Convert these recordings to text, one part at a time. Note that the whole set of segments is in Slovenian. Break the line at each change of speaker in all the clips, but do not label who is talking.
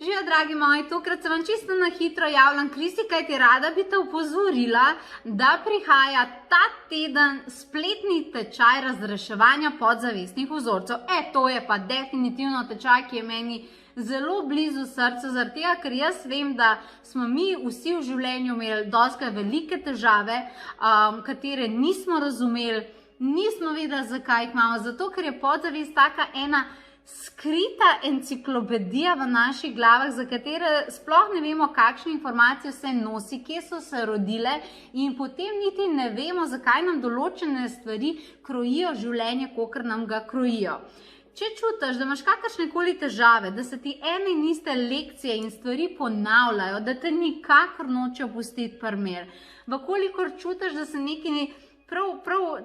Živijo, dragi moji, tokrat se vam čisto na hitro javljam, Krisi, kajti rada bi te opozorila, da prihaja ta teden spletni tečaj razreševanja podzavestnih vzorcev. To je pa definitivno tečaj, ki je meni zelo blizu srcu, zaradi tega, ker jaz vem, da smo mi vsi v življenju imeli dosti velike težave, katere nismo razumeli, nismo vedeli, zakaj jih imamo, zato ker je podzavest taka ena skrita enciklopedija v naših glavah, za katere sploh ne vemo, kakšne informacije se nosi, kje so se rodile in potem niti ne vemo, zakaj nam določene stvari krojijo življenje, kakor nam ga krojijo. Če čutiš, da imaš kakršnekoli težave, da se ti ene in iste lekcije in stvari ponavljajo, da te nikakor nočejo pustiti pri miru, vkolikor čutiš, da se nekaj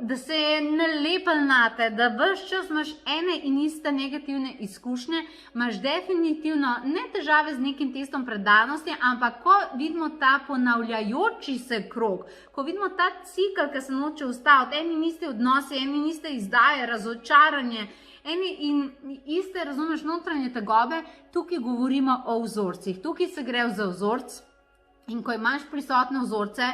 da se je nalepil nate, da ves čas imaš ene in iste negativne izkušnje, imaš definitivno ne težave z nekim testom predanosti, ampak ko vidimo ta ponavljajoči se krog, ko vidimo ta cikl, ki se noče ustaviti, eni in iste odnosi, eni in iste izdaje, razočaranje, eni in iste, razumeš, notranje tegobe, tukaj govorimo o vzorcih. Tukaj se gre za vzorc in ko imaš prisotne vzorce,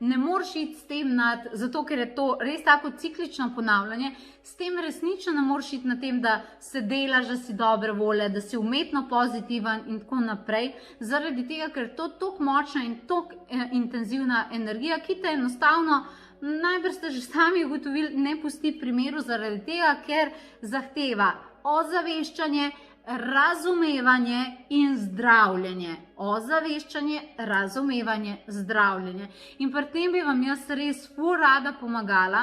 ne moreš iti s tem zato ker je to res tako ciklično ponavljanje, s tem resnično ne moreš iti na tem, da se delaš, da si dobre volje, da si umetno pozitiven in tako naprej, zaradi tega, ker je to toliko močna in toliko intenzivna energija, ki te enostavno, najbrž ste že sami ugotovili, ne pusti pri miru, zaradi tega, ker zahteva ozaveščanje, razumevanje in zdravljenje. Ozaveščanje, razumevanje, zdravljenje. In pri tem bi vam jaz res ful rada pomagala.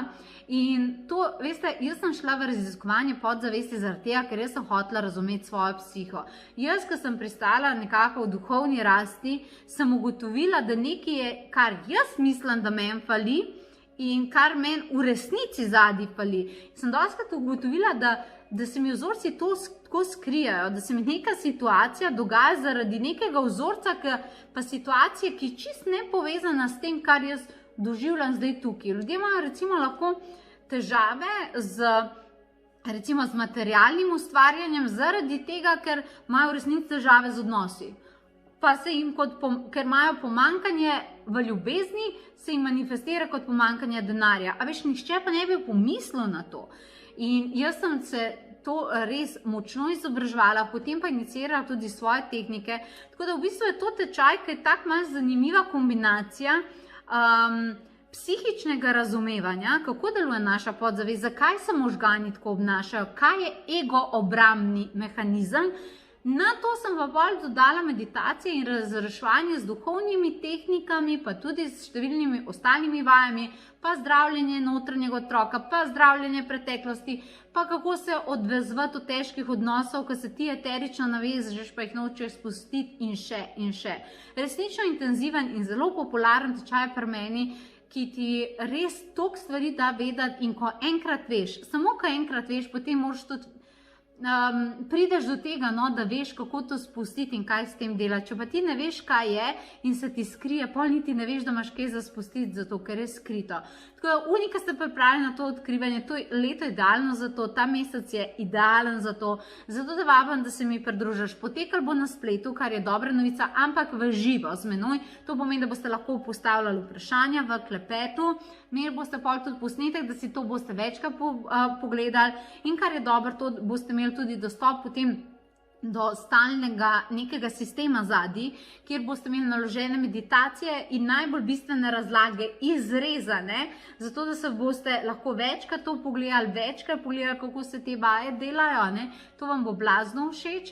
In to, veste, jaz sem šla v raziskovanje podzavesti zaradi tega, ker jaz sem hotela razumeti svojo psiho. Jaz, ko sem pristala nekako v duhovni rasti, sem ugotovila, da nekaj je, kar jaz mislim, da meni fali in kar meni v resnici zadnji fali. Sem dostikrat ugotovila, da se mi vzorci tako skrijajo, da se mi neka situacija dogaja zaradi nekega vzorca, pa situacije, ki je čist ne povezana s tem, kar jaz doživljam zdaj tukaj. Ljudje imajo recimo lahko težave z materialnim ustvarjanjem zaradi tega, ker imajo v resnici težave z odnosi. Pa se jim, ker imajo pomanjkanje v ljubezni, se jim manifestira kot pomanjkanje denarja. A veš, nihče pa ne bi pomislil na to. In jaz sem se to res močno izobraževala, potem pa inicirala tudi svoje tehnike. Tako da v bistvu je to tečaj, ki je tako malo zanimiva kombinacija psihičnega razumevanja, kako deluje naša podzavest, zakaj se možgani tako obnašajo, kaj je ego obrambni mehanizem. Na to sem pa bolj dodala meditacije in razreševanje z duhovnimi tehnikami, pa tudi s številnimi ostalimi vajami, pa zdravljenje notranjega otroka, pa zdravljenje preteklosti, pa kako se odvezvati od težkih odnosov, ko se ti eterično navežeš, pa jih nočeš spustiti in še in še. Resnično intenziven in zelo popularen tečaj pri meni, ki ti res toliko stvari da vedeti in ko enkrat veš, samo ko enkrat veš, potem moraš tudi prideš do tega, da veš, kako to spustiti in kaj s tem delati. Če pa ti ne veš, kaj je in se ti skrije, pol niti ne veš, da imaš kaj za spustiti, zato ker je skrito. Tako da unika ste pripravljeni na to odkrivanje, to je leto idealno za to, ta mesec je idealen za to, zato da vabim, da se mi pridružiš. Potekal bo na spletu, kar je dobra novica, ampak v živo z menoj. To pomeni, da boste lahko postavljali vprašanja v klepetu, imeli boste pol tudi posnetek, da si to boste večkrat pogledali in kar je dobro, to boste imeli tudi dostop potem do stalnega nekega sistema zadaj, kjer boste imeli naložene meditacije in najbolj bistvene razlage izrezane, zato da se boste lahko večkrat to pogledali, kako se te vaje delajo, to vam bo blazno všeč,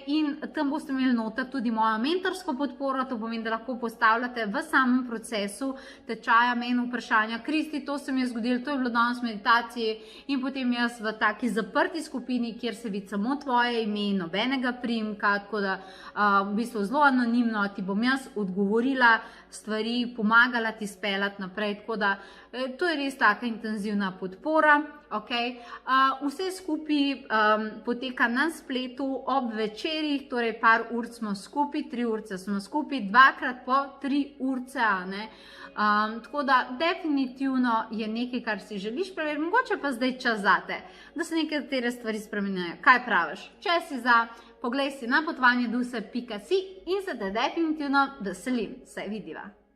in tam boste imeli noter tudi mojo mentorsko podporo, to pomeni, da lahko postavljate v samem procesu tečaja meni vprašanja, Kristi, to se mi je zgodilo, to je bilo danes v meditaciji in potem jaz v taki zaprti skupini, kjer se vidi samo tvoje ime, nobenega priimka, tako da v bistvu zelo anonimno ti bom jaz odgovorila stvari, pomagala ti speljati naprej, tako da to je res taka intenzivna podpora. Vse skupaj poteka na spletu ob večerih, torej par ur smo skupaj, 3 urce smo skupaj, dvakrat po 3 urce, tako da definitivno je nekaj, kar si želiš preveriti, mogoče pa zdaj čas zate, da se nekatere stvari spremenjajo. Kaj praviš? Če si za, poglej si na potovanje duse.si in se te definitivno veselim. Se vidiva!